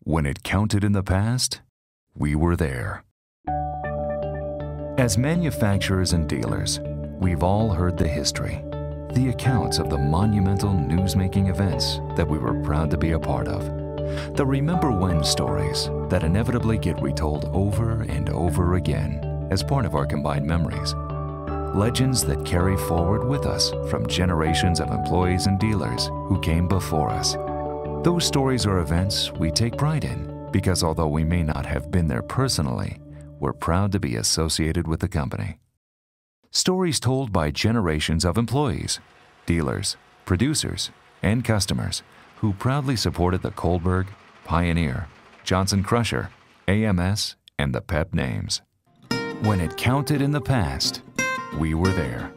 When it counted in the past, we were there. As manufacturers and dealers, we've all heard the history, the accounts of the monumental news-making events that we were proud to be a part of. The remember when stories that inevitably get retold over and over again as part of our combined memories. Legends that carry forward with us from generations of employees and dealers who came before us. Those stories are events we take pride in because although we may not have been there personally, we're proud to be associated with the company. Stories told by generations of employees, dealers, producers, and customers who proudly supported the Kohlberg, Pioneer, Johnson Crusher, AMS, and the PEP names. When it counted in the past, we were there.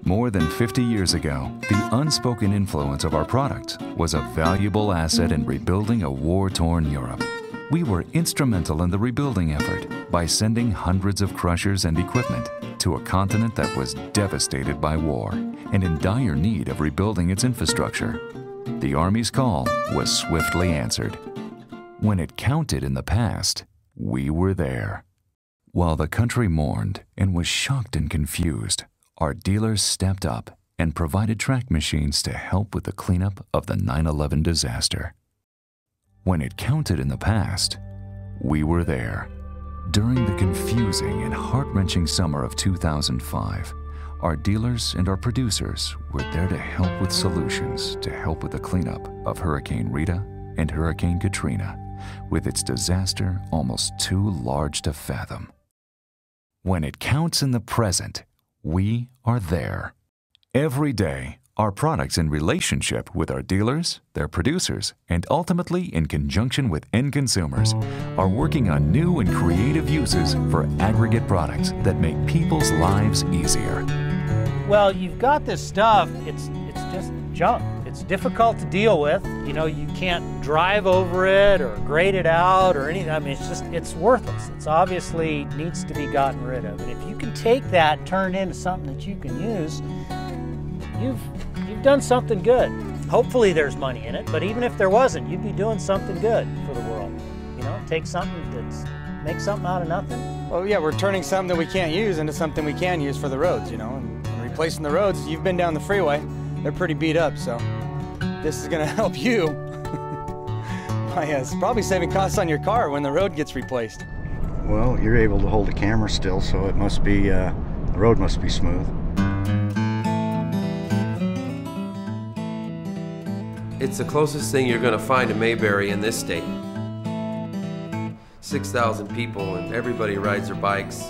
More than 50 years ago, the unspoken influence of our product was a valuable asset in rebuilding a war-torn Europe. We were instrumental in the rebuilding effort by sending hundreds of crushers and equipment to a continent that was devastated by war and in dire need of rebuilding its infrastructure. The Army's call was swiftly answered. When it counted in the past, we were there. While the country mourned and was shocked and confused, our dealers stepped up and provided track machines to help with the cleanup of the 9/11 disaster. When it counted in the past, we were there. During the confusing and heart-wrenching summer of 2005, our dealers and our producers were there to help with solutions to help with the cleanup of Hurricane Rita and Hurricane Katrina, with its disaster almost too large to fathom. When it counts in the present, we are there. Every day, our products in relationship with our dealers, their producers, and ultimately in conjunction with end consumers are working on new and creative uses for aggregate products that make people's lives easier. Well, you've got this stuff, it's just junk. It's difficult to deal with. You know, you can't drive over it or grade it out or anything. I mean, it's worthless. It's obviously needs to be gotten rid of. And if you can take that and turn it into something that you can use, you've done something good. Hopefully there's money in it, but even if there wasn't, you'd be doing something good for the world. You know, take something make something out of nothing. Well, yeah, we're turning something that we can't use into something we can use for the roads, you know, and replacing the roads. You've been down the freeway, they're pretty beat up, so this is gonna help you. It's probably saving costs on your car when the road gets replaced. Well, you're able to hold the camera still, so it must be, the road must be smooth. It's the closest thing you're going to find to Mayberry in this state. 6,000 people and everybody rides their bikes.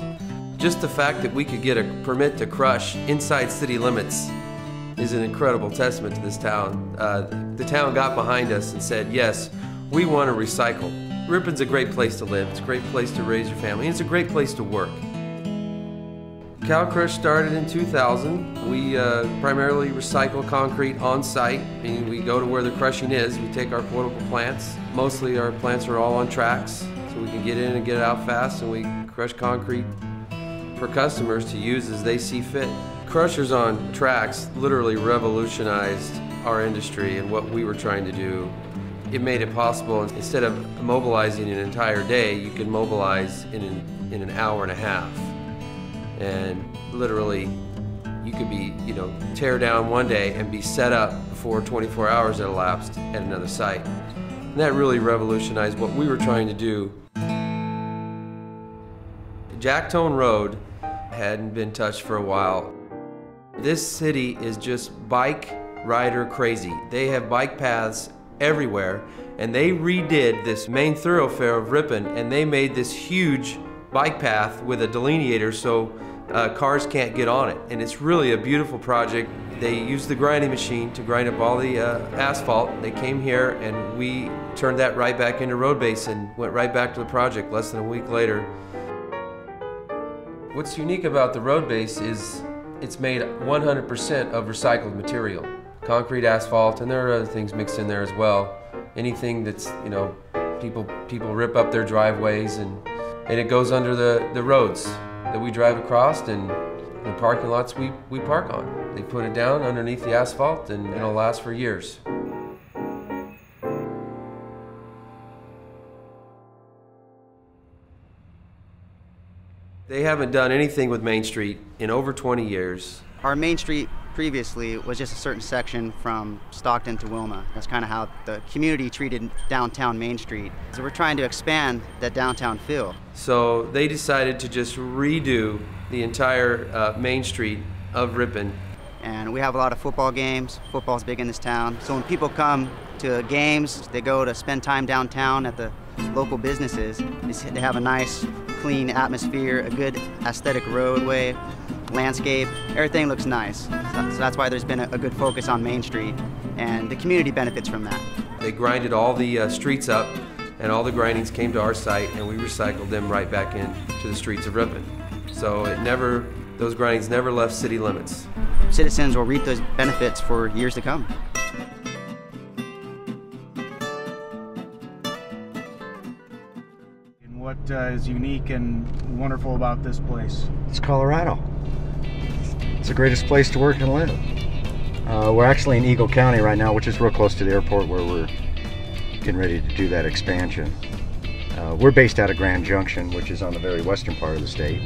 Just the fact that we could get a permit to crush inside city limits is an incredible testament to this town. The town got behind us and said, yes, we want to recycle. Ripon's a great place to live, it's a great place to raise your family, and it's a great place to work. Cow Crush started in 2000. We primarily recycle concrete on site, meaning we go to where the crushing is. We take our portable plants. Mostly our plants are all on tracks, so we can get in and get out fast, and we crush concrete for customers to use as they see fit. Crushers on tracks literally revolutionized our industry and what we were trying to do. It made it possible, instead of mobilizing an entire day, you can mobilize in an hour and a half. And literally, you could be, tear down one day and be set up before 24 hours had elapsed at another site. And that really revolutionized what we were trying to do. Jacktone Road hadn't been touched for a while. This city is just bike rider crazy. They have bike paths everywhere, and they redid this main thoroughfare of Ripon, and they made this huge bike path with a delineator so cars can't get on it. And it's really a beautiful project. They used the grinding machine to grind up all the asphalt. They came here and we turned that right back into road base and went right back to the project less than a week later. What's unique about the road base is it's made 100% of recycled material. Concrete, asphalt, and there are other things mixed in there as well. Anything that's, people rip up their driveways and it goes under the roads that we drive across and the parking lots we park on. They put it down underneath the asphalt and it'll last for years. They haven't done anything with Main Street in over 20 years. Our Main Street previously was just a certain section from Stockton to Wilma. That's kind of how the community treated downtown Main Street. So we're trying to expand that downtown feel. So they decided to just redo the entire Main Street of Ripon. And we have a lot of football games. Football's big in this town. So when people come to games, they go to spend time downtown at the local businesses. They have a nice, clean atmosphere, a good aesthetic roadway, landscape. Everything looks nice. So that's why there's been a good focus on Main Street, and the community benefits from that. They grinded all the streets up, and all the grindings came to our site, and we recycled them right back into the streets of Ripon. So those grindings never left city limits. Citizens will reap those benefits for years to come. And what is unique and wonderful about this place? It's Colorado. It's the greatest place to work and live. We're actually in Eagle County right now, which is real close to the airport where we're getting ready to do that expansion. We're based out of Grand Junction, which is on the very western part of the state.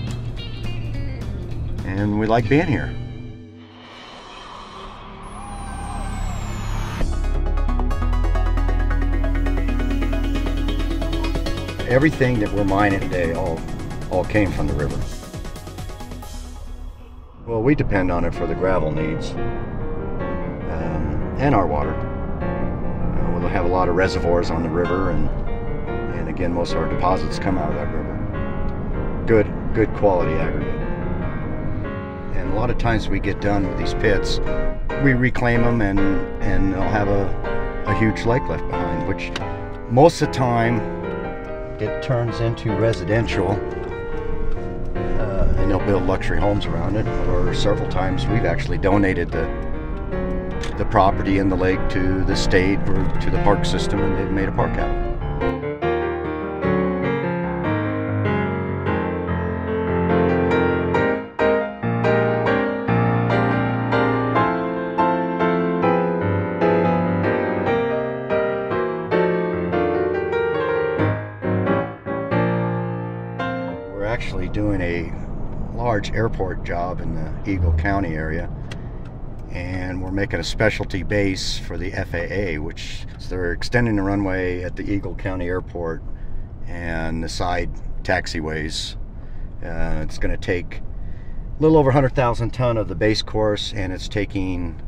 And we like being here. Everything that we're mining today all came from the river. Well, we depend on it for the gravel needs and our water. We'll have a lot of reservoirs on the river, and again, most of our deposits come out of that river. Good quality aggregate. And a lot of times we get done with these pits, we reclaim them and they'll have a huge lake left behind, which most of the time it turns into residential, and they'll build luxury homes around it. Or several times we've actually donated the property in the lake to the state or to the park system, and they've made a park out of it. Actually doing a large airport job in the Eagle County area, and we're making a specialty base for the FAA, which they're extending the runway at the Eagle County Airport and the side taxiways. It's going to take a little over 100,000 ton of the base course, and it's taking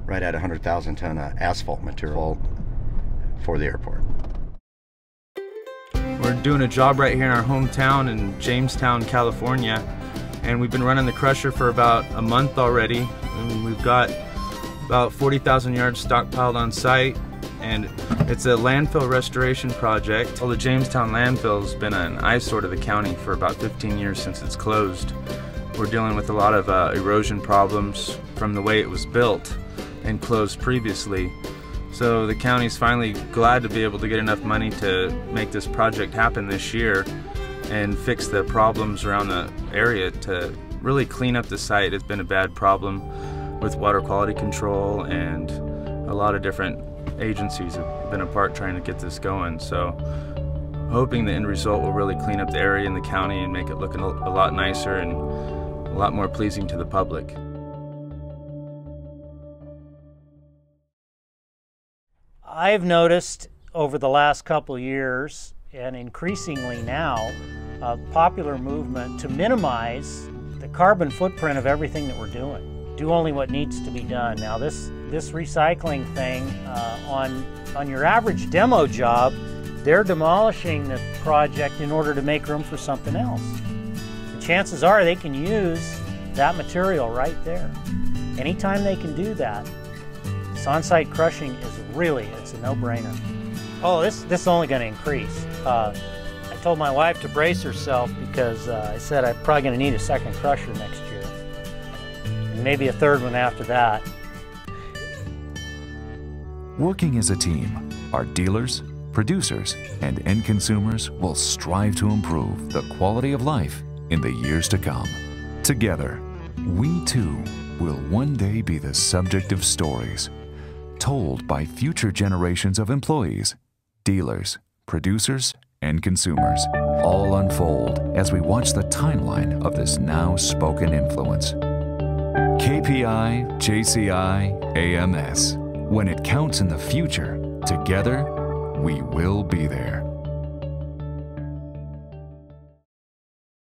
right at 100,000 ton of asphalt material for the airport. We're doing a job right here in our hometown in Jamestown, California, and we've been running the crusher for about a month already, and we've got about 40,000 yards stockpiled on site, and it's a landfill restoration project. Well, the Jamestown landfill's been an eyesore to the county for about 15 years since it's closed. We're dealing with a lot of erosion problems from the way it was built and closed previously. So the county's finally glad to be able to get enough money to make this project happen this year and fix the problems around the area to really clean up the site. It's been a bad problem with water quality control, and a lot of different agencies have been a part trying to get this going. So hoping the end result will really clean up the area in the county and make it look a lot nicer and a lot more pleasing to the public. I've noticed over the last couple of years, and increasingly now, a popular movement to minimize the carbon footprint of everything that we're doing. Do only what needs to be done. Now this recycling thing, on your average demo job, they're demolishing the project in order to make room for something else. The chances are they can use that material right there. Anytime they can do that, this on-site crushing is it's a no-brainer. Oh, this is only going to increase. I told my wife to brace herself because I said I'm probably going to need a second crusher next year, and maybe a third one after that. Working as a team, our dealers, producers, and end consumers will strive to improve the quality of life in the years to come. Together, we too will one day be the subject of stories told by future generations of employees, dealers, producers, and consumers, all unfold as we watch the timeline of this now spoken influence. KPI-JCI AMS. When it counts in the future, together, we will be there.